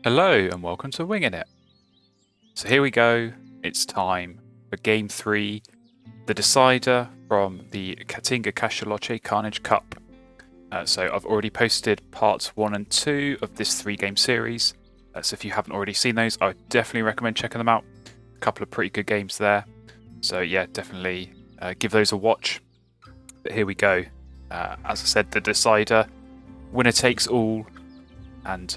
Hello and welcome to Wingin It. So here we go, it's time for Game 3, the decider from the Katinga Cachalote Carnage Cup. So I've already posted parts 1 and 2 of this 3-game series, so if you haven't already seen those, I would definitely recommend checking them out. A couple of pretty good games there, so yeah, definitely give those a watch. But here we go, as I said, the decider, winner takes all. And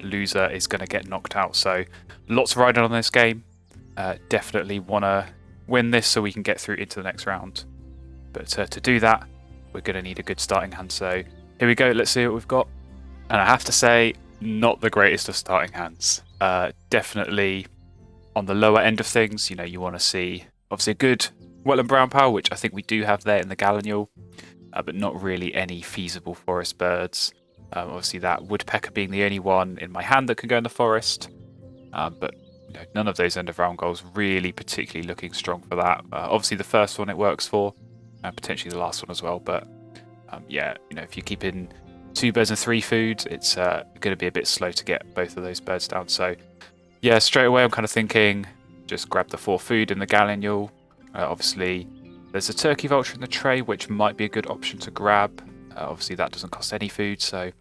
loser is going to get knocked out. So lots riding on this game. Definitely want to win this so we can get through into the next round. But to do that, we're going to need a good starting hand. So here we go. Let's see what we've got. And I have to say, not the greatest of starting hands. Definitely on the lower end of things. You know, you want to see obviously a good wetland brown power, which I think we do have there in the Gallinule, but not really any feasible forest birds. Obviously that woodpecker being the only one in my hand that can go in the forest, but none of those end of round goals really particularly looking strong for that. Obviously the first one it works for, and potentially the last one as well, but if you keep in 2 birds and 3 food, it's going to be a bit slow to get both of those birds down. So yeah, straight away I'm kind of thinking just grab the 4 food in the Gallinule. Obviously there's a turkey vulture in the tray, which might be a good option to grab. Obviously that doesn't cost any food, so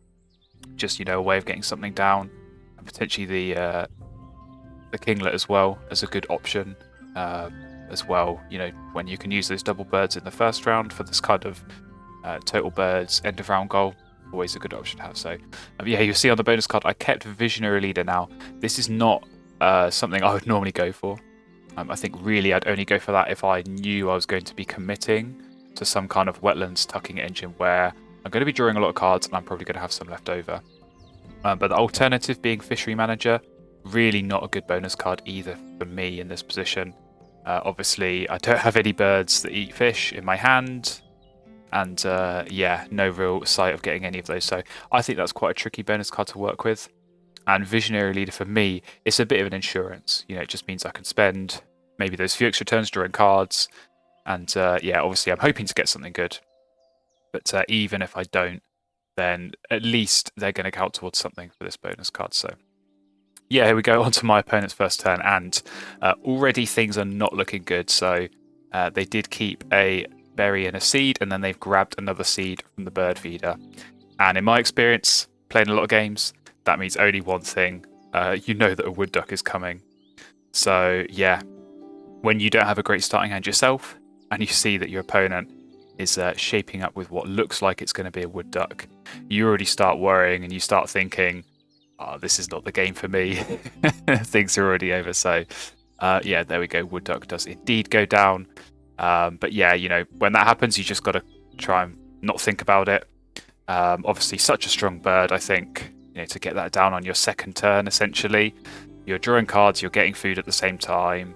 just a way of getting something down, and potentially the kinglet as well as a good option as well. When you can use those double birds in the first round for this kind of total birds end of round goal, always a good option to have. So you'll see on the bonus card I kept Visionary Leader. Now this is not something I would normally go for. I think really I'd only go for that if I knew I was going to be committing to some kind of wetlands tucking engine where I'm going to be drawing a lot of cards and I'm probably going to have some left over. But the alternative being Fishery Manager, really not a good bonus card either for me in this position. Obviously, I don't have any birds that eat fish in my hand, and no real sight of getting any of those. So I think that's quite a tricky bonus card to work with. And Visionary Leader for me, it's a bit of an insurance. It just means I can spend maybe those few extra turns drawing cards. And obviously I'm hoping to get something good. But even if I don't, then at least they're going to count towards something for this bonus card. So yeah, here we go on to my opponent's first turn. And already things are not looking good. So they did keep a berry and a seed, and then they've grabbed another seed from the bird feeder. And in my experience, playing a lot of games, that means only one thing. That a wood duck is coming. So yeah, when you don't have a great starting hand yourself, and you see that your opponent is shaping up with what looks like it's going to be a wood duck, you already start worrying and you start thinking, this is not the game for me. Things are already over. So there we go. Wood duck does indeed go down. But when that happens, you just got to try and not think about it. Obviously such a strong bird, I think, to get that down on your second turn, essentially. You're drawing cards, you're getting food at the same time.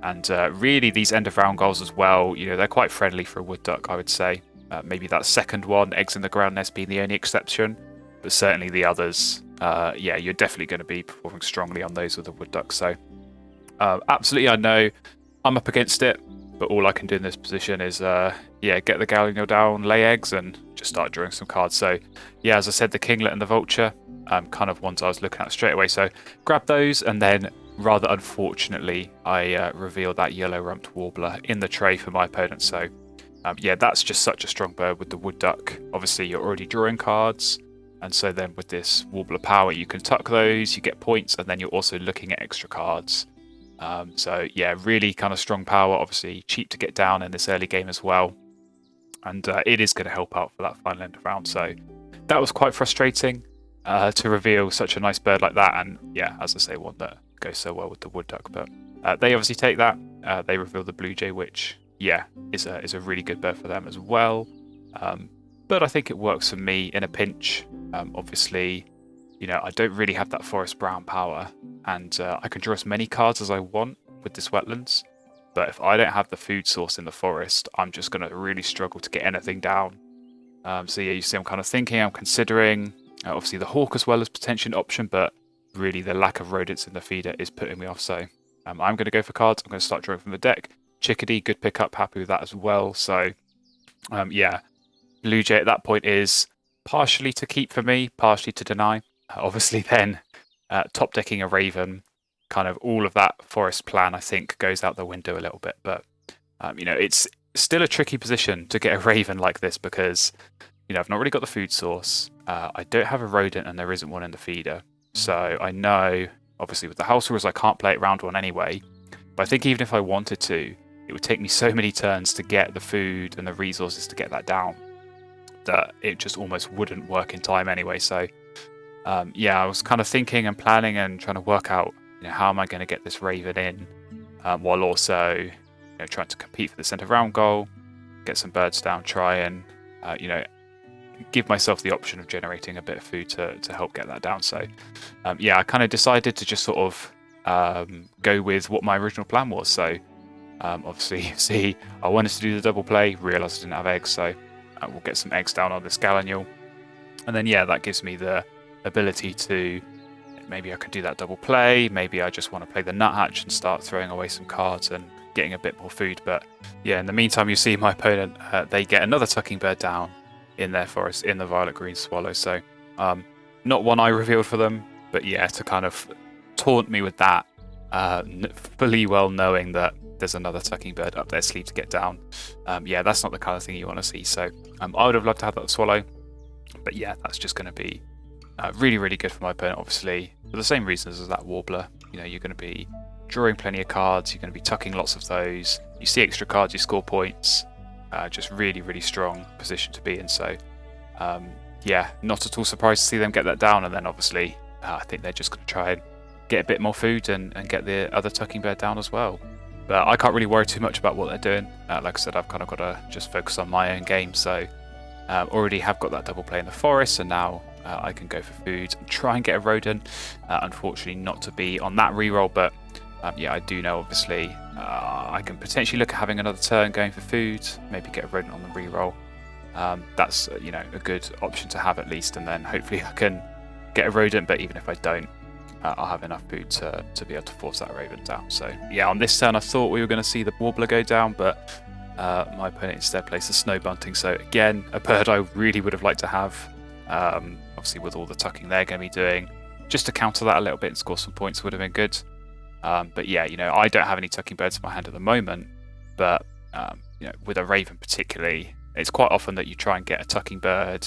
And really, these end of round goals as well, they're quite friendly for a wood duck, I would say. Maybe that second one, eggs in the ground nest, being the only exception. But certainly the others, you're definitely going to be performing strongly on those with a wood duck. So absolutely, I know I'm up against it. But all I can do in this position is, get the Gallinule down, lay eggs, and just start drawing some cards. So yeah, as I said, the kinglet and the vulture, kind of ones I was looking at straight away. So grab those, and then rather unfortunately, I revealed that yellow-rumped warbler in the tray for my opponent. So that's just such a strong bird with the wood duck. Obviously, you're already drawing cards. And so then with this warbler power, you can tuck those, you get points, and then you're also looking at extra cards. Really kind of strong power. Obviously, cheap to get down in this early game as well. And it is going to help out for that final end of round. So that was quite frustrating to reveal such a nice bird like that. And yeah, as I say, one that goes so well with the wood duck. But they obviously take that. They reveal the blue jay, which is a really good bird for them as well. But I think it works for me in a pinch. Obviously, I don't really have that forest brown power, and I can draw as many cards as I want with this wetlands. But if I don't have the food source in the forest, I'm just going to really struggle to get anything down. You see I'm kind of thinking, I'm considering, obviously the hawk as well as potential option, but really the lack of rodents in the feeder is putting me off. So I'm going to go for cards. I'm going to start drawing from the deck. Chickadee, good pickup, happy with that as well. So Blue Jay at that point is partially to keep for me, partially to deny. Obviously then top decking a raven, kind of all of that forest plan, I think, goes out the window a little bit. But it's still a tricky position to get a raven like this because I've not really got the food source. I don't have a rodent, and there isn't one in the feeder. So I know, obviously, with the house rules, I can't play it round one anyway. But I think even if I wanted to, it would take me so many turns to get the food and the resources to get that down that it just almost wouldn't work in time anyway. So I was kind of thinking and planning and trying to work out how am I going to get this raven in while also trying to compete for the centre round goal, get some birds down, try and give myself the option of generating a bit of food to help get that down. So I kind of decided to just sort of go with what my original plan was. So obviously, see, I wanted to do the double play, realised I didn't have eggs, so we'll get some eggs down on this gallinule. And then, that gives me the ability to, maybe I could do that double play, maybe I just want to play the nuthatch and start throwing away some cards and getting a bit more food. But in the meantime, you see my opponent, they get another tucking bird down in their forest, in the violet-green swallow. So not one I revealed for them, but to kind of taunt me with that, fully well knowing that there's another tucking bird up their sleeve to get down. That's not the kind of thing you want to see. So I would have loved to have that swallow, but that's just going to be really, really good for my opponent, obviously, for the same reasons as that warbler. You're going to be drawing plenty of cards, you're going to be tucking lots of those, you see extra cards, you score points, just really, really strong position to be in. So not at all surprised to see them get that down, and then obviously I think they're just going to try and get a bit more food and get the other tucking bird down as well. But I can't really worry too much about what they're doing. Like I said, I've kind of got to just focus on my own game. So already have got that double play in the forest, and now I can go for food and try and get a rodent. Unfortunately, not to be on that reroll, but I do know, obviously, I can potentially look at having another turn going for food, maybe get a rodent on the reroll. That's a good option to have at least, and then hopefully I can get a rodent, but even if I don't, I'll have enough food to be able to force that raven down. So on this turn I thought we were going to see the warbler go down, but my opponent instead placed a snow bunting. So again, a bird I really would have liked to have, obviously with all the tucking they're going to be doing, just to counter that a little bit and score some points would have been good. But I don't have any tucking birds in my hand at the moment, but with a raven particularly, it's quite often that you try and get a tucking bird.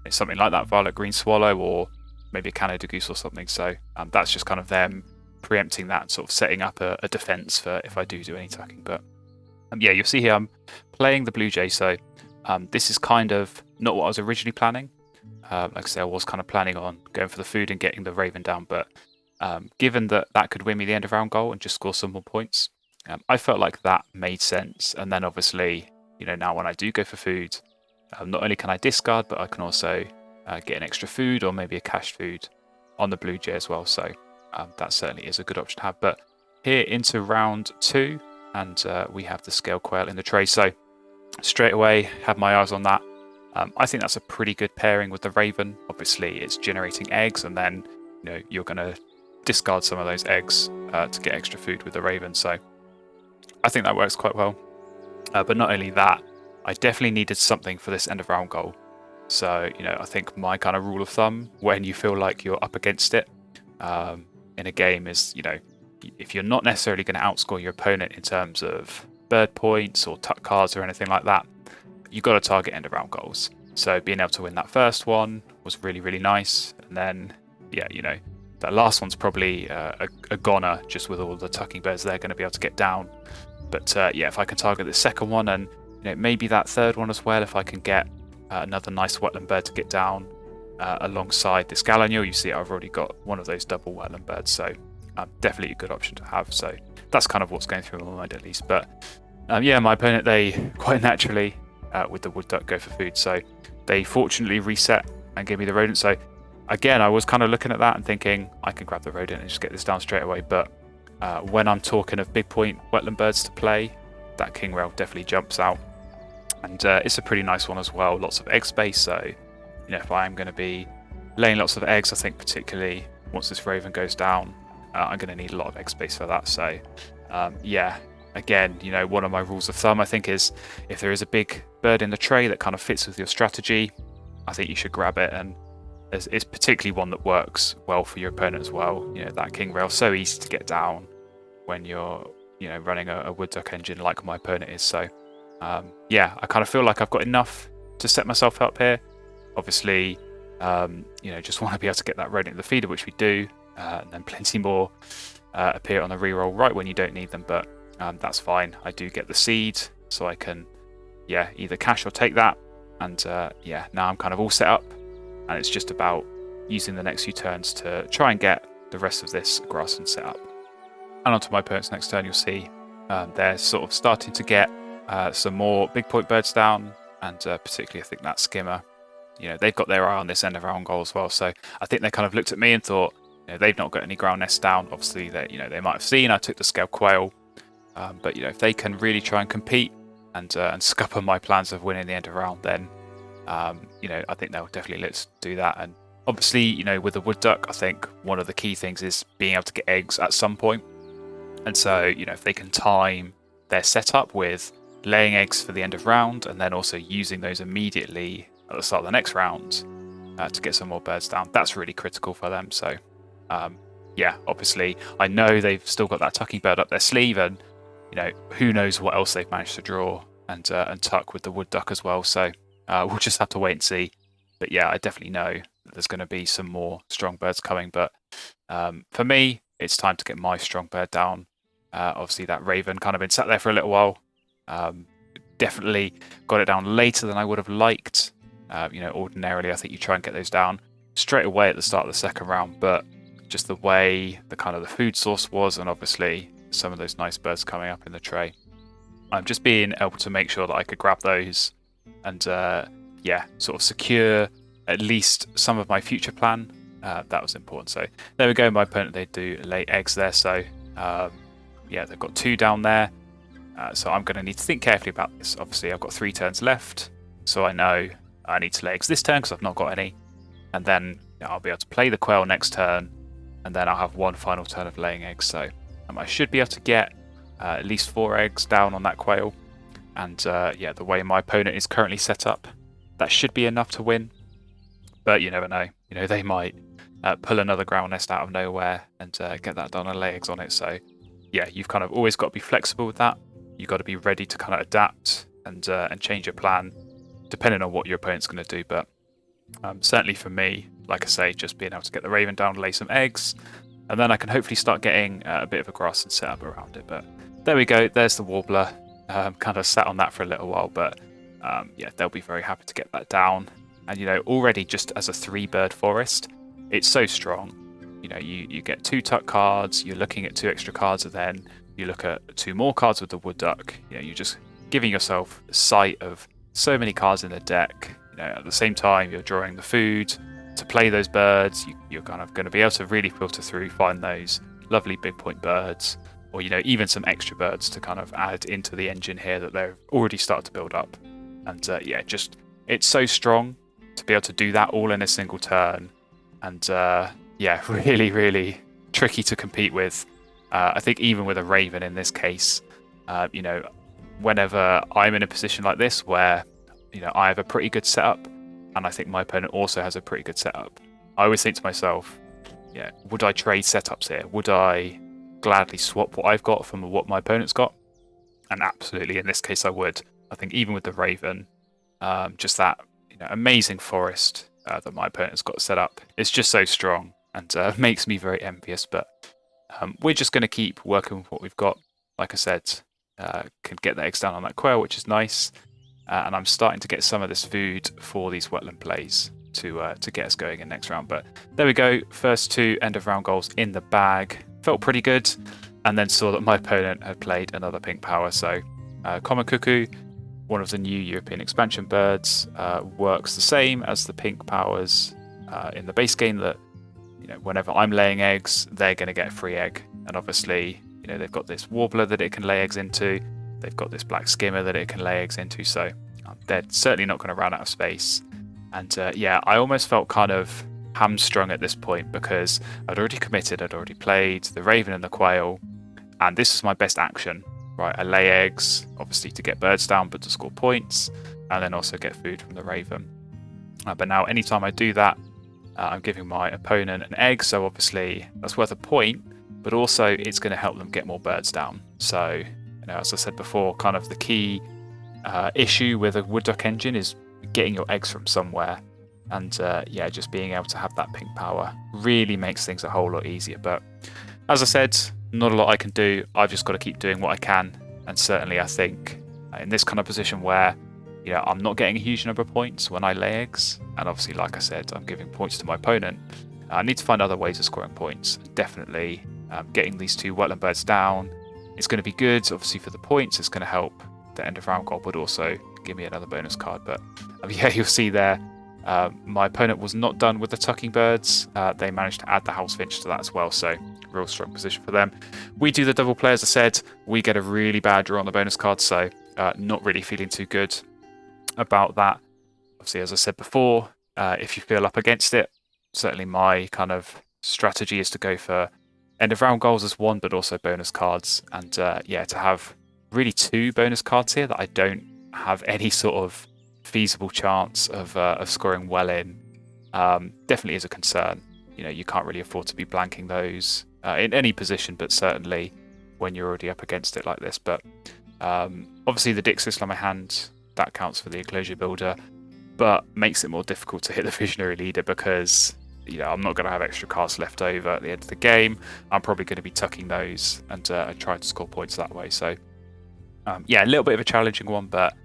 It's something like that violet green swallow, or maybe a Canada goose or something. So that's just kind of them preempting that, sort of setting up a defense for if I do any tucking. But you'll see here I'm playing the blue jay. So this is kind of not what I was originally planning. Like I say, I was kind of planning on going for the food and getting the raven down, but given that could win me the end of round goal and just score some more points, I felt like that made sense. And then obviously, now when I do go for food, not only can I discard, but I can also get an extra food or maybe a cached food on the blue jay as well. So that certainly is a good option to have. But here into round 2, and we have the scale quail in the tray. So straight away, have my eyes on that. I think that's a pretty good pairing with the raven. Obviously, it's generating eggs, and then you're going to discard some of those eggs to get extra food with the raven. So I think that works quite well. But not only that, I definitely needed something for this end of round goal. So I think my kind of rule of thumb when you feel like you're up against it in a game is if you're not necessarily going to outscore your opponent in terms of bird points or tuck cards or anything like that, you've got to target end of round goals. So being able to win that first one was really, really nice. And then that last one's probably a goner, just with all the tucking birds they're going to be able to get down. But if I can target the second one, and maybe that third one as well, if I can get another nice wetland bird to get down alongside this gallinule. You see I've already got one of those double wetland birds, so definitely a good option to have. So that's kind of what's going through my mind at least. But my opponent, they quite naturally with the wood duck go for food, so they fortunately reset and gave me the rodent. So again, I was kind of looking at that and thinking I can grab the rodent and just get this down straight away. But when I'm talking of big point wetland birds to play, that king rail definitely jumps out. And it's a pretty nice one as well, lots of egg space. So if I am going to be laying lots of eggs, I think particularly once this raven goes down, I'm going to need a lot of egg space for that. So again, one of my rules of thumb I think is if there is a big bird in the tray that kind of fits with your strategy, I think you should grab it. And it's particularly one that works well for your opponent as well. You know, that king rail, so easy to get down when you're, you know, running a wood duck engine like my opponent is. So yeah, I kind of feel like I've got enough to set myself up here. Obviously, you know, just want to be able to get that rodent in the feeder, which we do, and then plenty more appear on the reroll right when you don't need them, but that's fine. I do get the seed, so I can, yeah, either cash or take that, and yeah, now I'm kind of all set up, and it's just about using the next few turns to try and get the rest of this grassland set up. And onto my opponent's next turn, you'll see they're sort of starting to get some more big point birds down, and particularly I think that skimmer, you know, they've got their eye on this end of round goal as well. So I think they kind of looked at me and thought, you know, they've not got any ground nests down. Obviously, they, you know, they might have seen I took the scale quail, but you know, if they can really try and compete and scupper my plans of winning the end of round, then you know, I think they'll definitely let's do that. And obviously, you know, with the wood duck, I think one of the key things is being able to get eggs at some point. And so, you know, if they can time their setup with laying eggs for the end of round and then also using those immediately at the start of the next round to get some more birds down, that's really critical for them. So yeah, obviously I know they've still got that tucking bird up their sleeve, and you know, who knows what else they've managed to draw and tuck with the wood duck as well. So we'll just have to wait and see. But yeah, I definitely know that there's going to be some more strong birds coming, but for me, it's time to get my strong bird down. Obviously that raven kind of been sat there for a little while. Definitely got it down later than I would have liked. You know, ordinarily I think you try and get those down straight away at the start of the second round, but just the way the kind of the food source was, and obviously some of those nice birds coming up in the tray, I'm just being able to make sure that I could grab those and yeah, sort of secure at least some of my future plan. That was important. So there we go. My opponent, they do lay eggs there. So yeah, they've got 2 down there. So I'm going to need to think carefully about this. Obviously, I've got 3 turns left, so I know I need to lay eggs this turn because I've not got any. And then I'll be able to play the quail next turn, and then I'll have one final turn of laying eggs. So I should be able to get at least 4 eggs down on that quail. And yeah, the way my opponent is currently set up, that should be enough to win. But you never know. You know, they might pull another ground nest out of nowhere and get that done and lay eggs on it. So yeah, you've kind of always got to be flexible with that. You've got to be ready to kind of adapt and change your plan depending on what your opponent's going to do. But certainly for me, like I say, just being able to get the raven down, lay some eggs, and then I can hopefully start getting a bit of a grass and set up around it. But there we go. There's the warbler. Kind of sat on that for a little while, but yeah, they'll be very happy to get that down. And you know, already just as a 3-bird forest, it's so strong. You know, you get 2 tuck cards, you're looking at 2 extra cards, and then you look at 2 more cards with the wood duck. You know, you're just giving yourself sight of so many cards in the deck. You know, at the same time, you're drawing the food to play those birds. You're kind of going to be able to really filter through, find those lovely big point birds, or you know, even some extra birds to kind of add into the engine here that they've already started to build up. And yeah, just it's so strong to be able to do that all in a single turn. And yeah, really, really tricky to compete with. I think even with a raven in this case, you know, whenever I'm in a position like this where, you know, I have a pretty good setup and I think my opponent also has a pretty good setup, I always think to myself, yeah, would I trade setups here? Would I gladly swap what I've got from what my opponent's got? And absolutely, in this case, I would. I think even with the raven, just that, you know, amazing forest that my opponent's got set up, it's just so strong and makes me very envious. But we're just going to keep working with what we've got. Like I said, can get the eggs down on that quail, which is nice. And I'm starting to get some of this food for these wetland plays to get us going in next round. But there we go. First 2 end of round goals in the bag. Felt pretty good. And then saw that my opponent had played another pink power. So Common Cuckoo, one of the new European expansion birds, works the same as the pink powers in the base game, that, you know, whenever I'm laying eggs, they're going to get a free egg. And obviously, you know, they've got this warbler that it can lay eggs into. They've got this black skimmer that it can lay eggs into. So they're certainly not going to run out of space. And yeah, I almost felt kind of hamstrung at this point because I'd already committed, I'd already played the raven and the quail, and this is my best action. Right, I lay eggs, obviously to get birds down, but to score points, and then also get food from the raven. But now, anytime I do that, I'm giving my opponent an egg, so obviously that's worth a point, but also it's going to help them get more birds down. So, as I said before, kind of the key issue with a wood duck engine is getting your eggs from somewhere, and just being able to have that pink power really makes things a whole lot easier. But as I said, not a lot I can do. I've just got to keep doing what I can, and certainly I think in this kind of position where I'm not getting a huge number of points when I lay eggs, and obviously, like I said, I'm giving points to my opponent. I need to find other ways of scoring points. Definitely getting these 2 wetland birds down is going to be good. Obviously, for the points, it's going to help the end of round goal, but also give me another bonus card. But you'll see there, my opponent was not done with the tucking birds. They managed to add the house finch to that as well, so real strong position for them. We do the double play, as I said. We get a really bad draw on the bonus card, so not really feeling too good about that. Obviously, as I said before, if you feel up against it, certainly my kind of strategy is to go for end of round goals as one, but also bonus cards, and to have really 2 bonus cards here that I don't have any sort of feasible chance of scoring well in, definitely is a concern. You can't really afford to be blanking those in any position, but certainly when you're already up against it like this. But obviously the Dixis on my hand, that counts for the enclosure builder, but makes it more difficult to hit the visionary leader because I'm not going to have extra cards left over at the end of the game. I'm probably going to be tucking those and trying to score points that way. So a little bit of a challenging one, but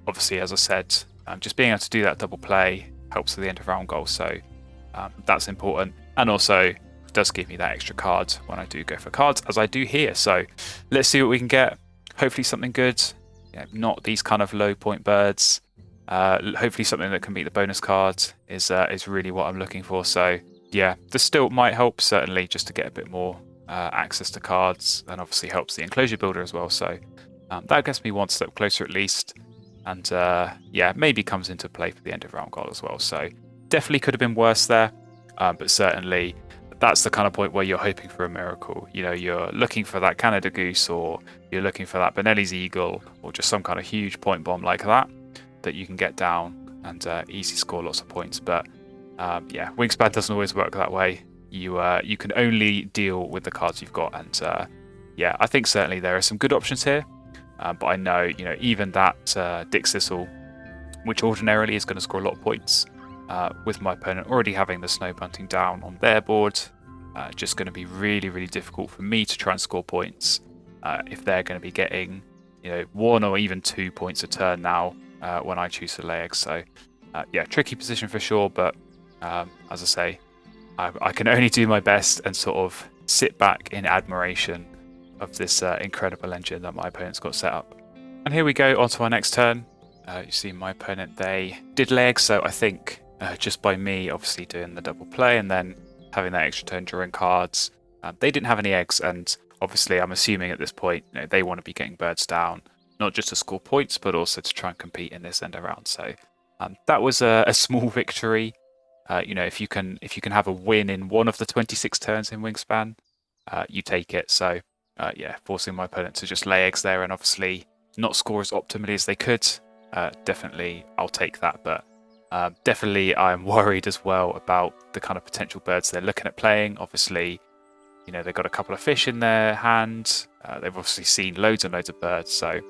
obviously, as I said, just being able to do that double play helps at the end of round goal. So that's important, and also does give me that extra card when I do go for cards, as I do here. So let's see what we can get. Hopefully something good. Not these kind of low point birds. Hopefully something that can beat the bonus card is really what I'm looking for. So the stilt might help, certainly, just to get a bit more access to cards, and obviously helps the enclosure builder as well. So that gets me one step closer at least, and maybe comes into play for the end of round goal as well. So definitely could have been worse there, but certainly that's the kind of point where you're hoping for a miracle. You're looking for that Canada Goose, or you're looking for that Benelli's Eagle, or just some kind of huge point bomb like that you can get down and easy score lots of points. But Wingspan doesn't always work that way. You can only deal with the cards you've got, and I think certainly there are some good options here. But I know, even that Dixis, which ordinarily is going to score a lot of points, with my opponent already having the snow bunting down on their board, just going to be really, really difficult for me to try and score points if they're going to be getting 1 or even 2 points a turn now when I choose to lay eggs. So tricky position for sure, but as I say, I can only do my best and sort of sit back in admiration of this incredible engine that my opponent's got set up. And here we go, on to our next turn. You see my opponent, they did lay eggs, so I think just by me obviously doing the double play and then having that extra turn drawing cards, they didn't have any eggs, and obviously I'm assuming at this point they want to be getting birds down, not just to score points, but also to try and compete in this end of round. So that was a small victory. If you can have a win in one of the 26 turns in Wingspan, you take it. So forcing my opponent to just lay eggs there and obviously not score as optimally as they could, definitely I'll take that. But definitely I'm worried as well about the kind of potential birds they're looking at playing. Obviously, they've got a couple of fish in their hand. They've obviously seen loads and loads of birds. So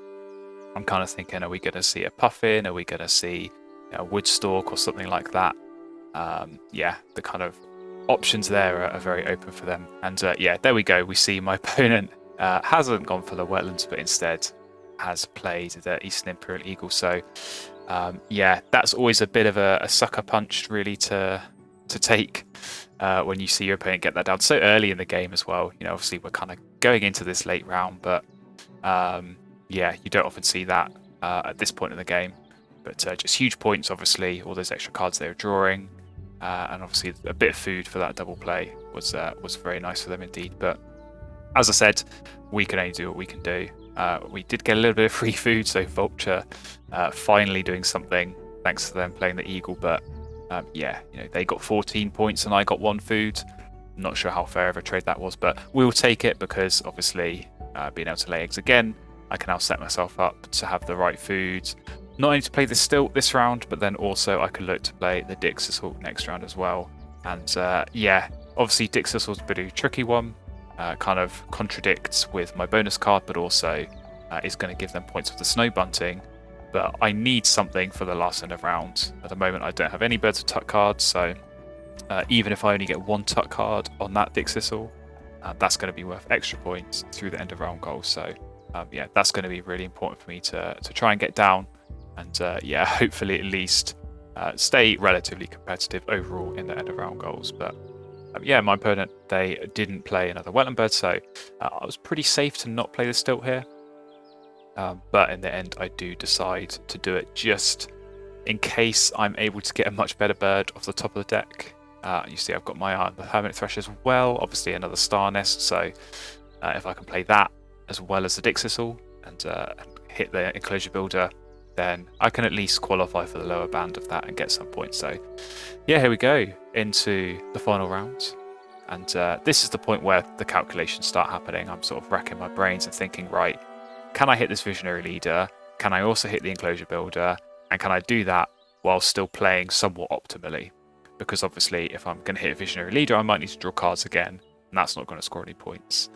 I'm kind of thinking, are we going to see a puffin? Are we going to see a woodstock or something like that? The kind of options there are very open for them. And there we go. We see my opponent hasn't gone for the wetlands, but instead has played the Eastern Imperial Eagle. So that's always a bit of a sucker punch, really, to take when you see your opponent get that down so early in the game as well. Obviously we're kind of going into this late round, but you don't often see that at this point in the game. But just huge points, obviously, all those extra cards they were drawing, and obviously a bit of food for that double play was very nice for them indeed. But as I said, we can only do what we can do. We did get a little bit of free food, so Vulture finally doing something thanks to them playing the Eagle. But they got 14 points and I got 1 food. Not sure how fair of a trade that was, but we'll take it because obviously being able to lay eggs again, I can now set myself up to have the right food. not only to play the Stilt this round, but then also I could look to play the Dix Assault next round as well. And yeah, obviously Dix Assault's a bit of a tricky one, kind of contradicts with my bonus card, but also is going to give them points with the Snow Bunting. But I need something for the last end of round. At the moment I don't have any Birds of Tuck cards, so even if I only get one Tuck card on that Dix Assault, that's going to be worth extra points through the end of round goal. So yeah, that's going to be really important for me to try and get down, and yeah, hopefully at least stay relatively competitive overall in the end of round goals. But yeah, my opponent, they didn't play another Wetland Bird, so I was pretty safe to not play the Stilt here. But in the end, I do decide to do it just in case I'm able to get a much better bird off the top of the deck. You see I've got my eye on the Hermit Thrush as well, obviously another Star Nest, so if I can play that as well as the Dix Assault and hit the Enclosure Builder, then I can at least qualify for the lower band of that and get some points. So yeah, here we go into the final round. And this is the point where the calculations start happening. I'm sort of racking my brains and thinking, right, can I hit this Visionary Leader? Can I also hit the Enclosure Builder? And can I do that while still playing somewhat optimally? Because obviously if I'm going to hit a Visionary Leader, I might need to draw cards again, and that's not going to score any points.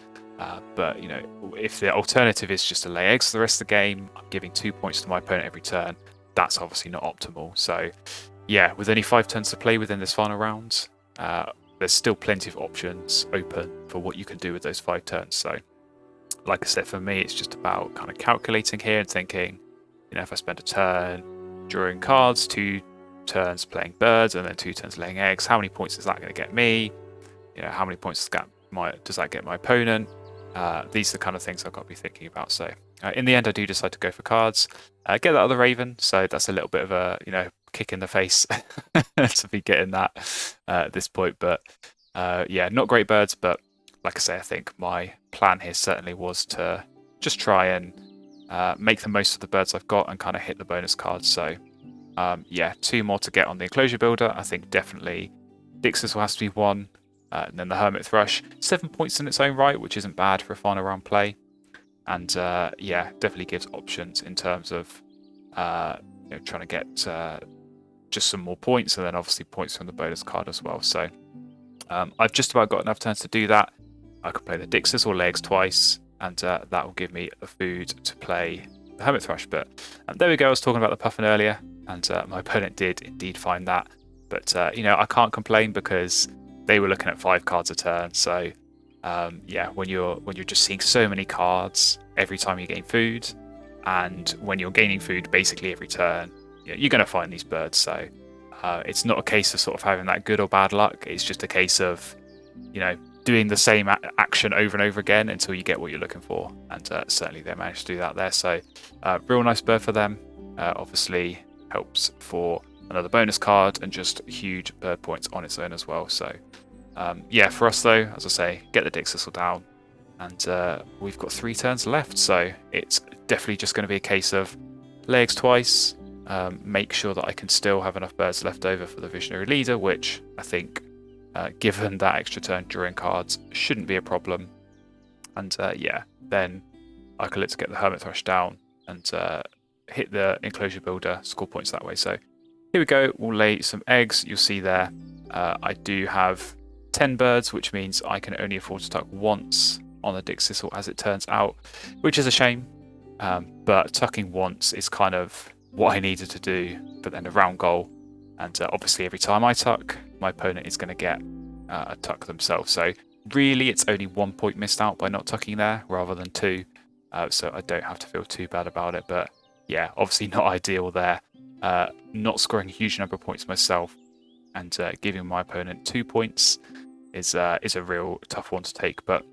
But you know, if the alternative is just to lay eggs for the rest of the game, I'm giving 2 points to my opponent every turn, that's obviously not optimal. So yeah, with only 5 turns to play within this final round, there's still plenty of options open for what you can do with those 5 turns. So like I said, for me, it's just about kind of calculating here and thinking, you know, if I spend a turn drawing cards, 2 turns playing birds, and then 2 turns laying eggs, how many points is that going to get me? You know, how many points does that get my opponent? These are the kind of things I've got to be thinking about. So in the end, I do decide to go for cards, get that other Raven. So that's a little bit of a, you know, kick in the face to be getting that at this point. But yeah, not great birds, but like I say, I think my plan here certainly was to just try and make the most of the birds I've got and kind of hit the bonus cards. So yeah, 2 more to get on the Enclosure Builder. I think definitely Dix's will have to be 1. And then the Hermit Thrush, 7 points in its own right, which isn't bad for a final round play. And yeah, definitely gives options in terms of you know, trying to get just some more points, and then obviously points from the bonus card as well. So I've just about got enough turns to do that. I could play the Dixes or legs twice, and that will give me the food to play the Hermit Thrush. But there we go, I was talking about the Puffin earlier, and my opponent did indeed find that. But you know, I can't complain because they were looking at 5 cards a turn. So yeah, when you're just seeing so many cards every time you gain food, and when you're gaining food basically every turn, you know, you're going to find these birds. So it's not a case of sort of having that good or bad luck. It's just a case of, you know, doing the same action over and over again until you get what you're looking for. And certainly they managed to do that there. So real nice bird for them. Obviously helps for another bonus card and just huge bird points on its own as well. So yeah, for us though, as I say, get the Dix Thistle down, and we've got 3 turns left. So it's definitely just going to be a case of legs twice, make sure that I can still have enough birds left over for the Visionary Leader, which I think, given that extra turn drawing cards, shouldn't be a problem. And yeah, then I can look to get the Hermit Thrush down and hit the Enclosure Builder, score points that way. So here we go, we'll lay some eggs. You'll see there, I do have 10 birds, which means I can only afford to tuck once on the Dix Thistle as it turns out, which is a shame. But tucking once is kind of what I needed to do for the end of round goal. And obviously every time I tuck, my opponent is going to get a tuck themselves. So really it's only 1 point missed out by not tucking there rather than 2. So I don't have to feel too bad about it. But yeah, obviously not ideal there. Not scoring a huge number of points myself and giving my opponent 2 points is a real tough one to take. But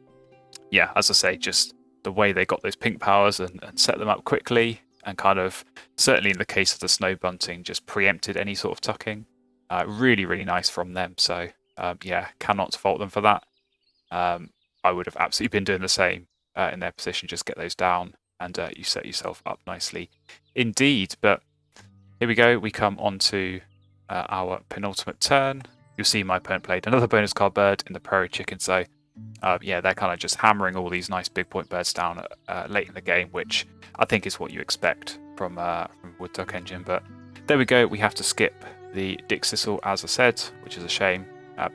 yeah, as I say, just the way they got those pink powers and set them up quickly, and kind of, certainly in the case of the Snow Bunting, just preempted any sort of tucking. Really, really nice from them. So yeah, cannot fault them for that. I would have absolutely been doing the same in their position. Just get those down and you set yourself up nicely indeed. But here we go, we come on to our penultimate turn. You'll see my opponent played another bonus card bird in the Prairie Chicken. So yeah, they're kind of just hammering all these nice big point birds down late in the game, which I think is what you expect from Wood Duck Engine. But there we go. We have to skip the Dick Sissel, as I said, which is a shame.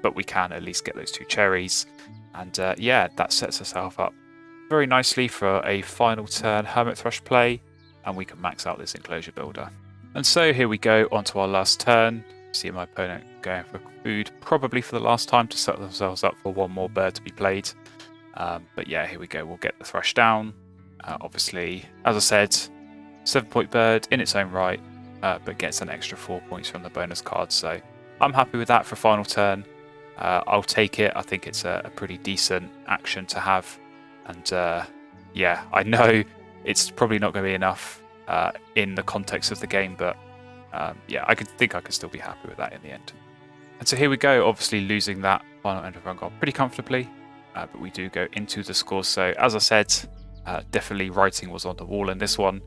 But we can at least get those 2 cherries. And yeah, that sets ourselves up very nicely for a final turn Hermit Thrush play. And we can max out this enclosure builder. And so here we go onto our last turn. See my opponent going for food, probably for the last time, to set themselves up for one more bird to be played. But yeah, here we go. We'll get the thrush down. Obviously, as I said, 7-point bird in its own right, but gets an extra 4 points from the bonus card. So I'm happy with that for final turn. I'll take it. I think it's a pretty decent action to have. And yeah, I know it's probably not going to be enough in the context of the game, but yeah, I think I could still be happy with that in the end. And so here we go, obviously losing that final end of run goal pretty comfortably, but we do go into the score. So as I said, definitely writing was on the wall in this one,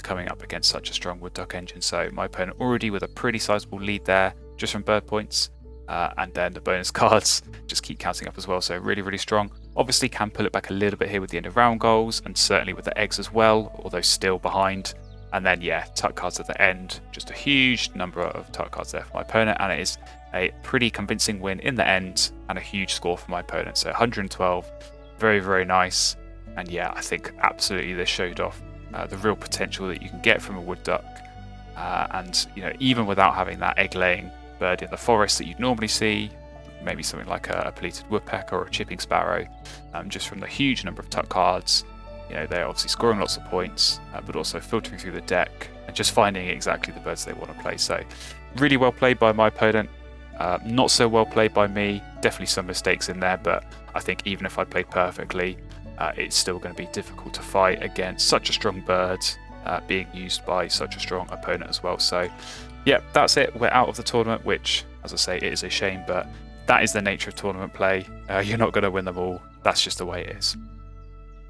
coming up against such a strong Wood Duck Engine. So my opponent already with a pretty sizable lead there, just from bird points, and then the bonus cards just keep counting up as well. So really, really strong. Obviously can pull it back a little bit here with the end of round goals, and certainly with the eggs as well, although still behind. And then yeah, tuck cards at the end, just a huge number of tuck cards there for my opponent, and it is a pretty convincing win in the end and a huge score for my opponent. So 112, very, very nice. And yeah, I think absolutely this showed off the real potential that you can get from a wood duck. And you know, even without having that egg-laying bird in the forest that you'd normally see, maybe something like a pleated woodpecker or a chipping sparrow, just from the huge number of tuck cards, you know, they're obviously scoring lots of points, but also filtering through the deck and just finding exactly the birds they want to play. So really well played by my opponent, not so well played by me. Definitely some mistakes in there, but I think even if I played perfectly, it's still going to be difficult to fight against such a strong bird being used by such a strong opponent as well. So yeah, that's it. We're out of the tournament, which, as I say, it is a shame, but that is the nature of tournament play. You're not going to win them all. That's just the way it is.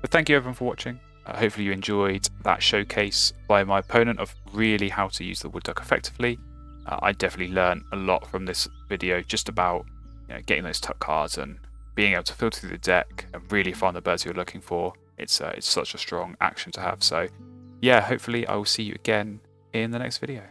But thank you everyone for watching. Hopefully you enjoyed that showcase by my opponent of really how to use the wood duck effectively. I definitely learned a lot from this video, just about, you know, getting those tuck cards and being able to filter through the deck and really find the birds you're looking for. It's such a strong action to have. So yeah, hopefully I will see you again in the next video.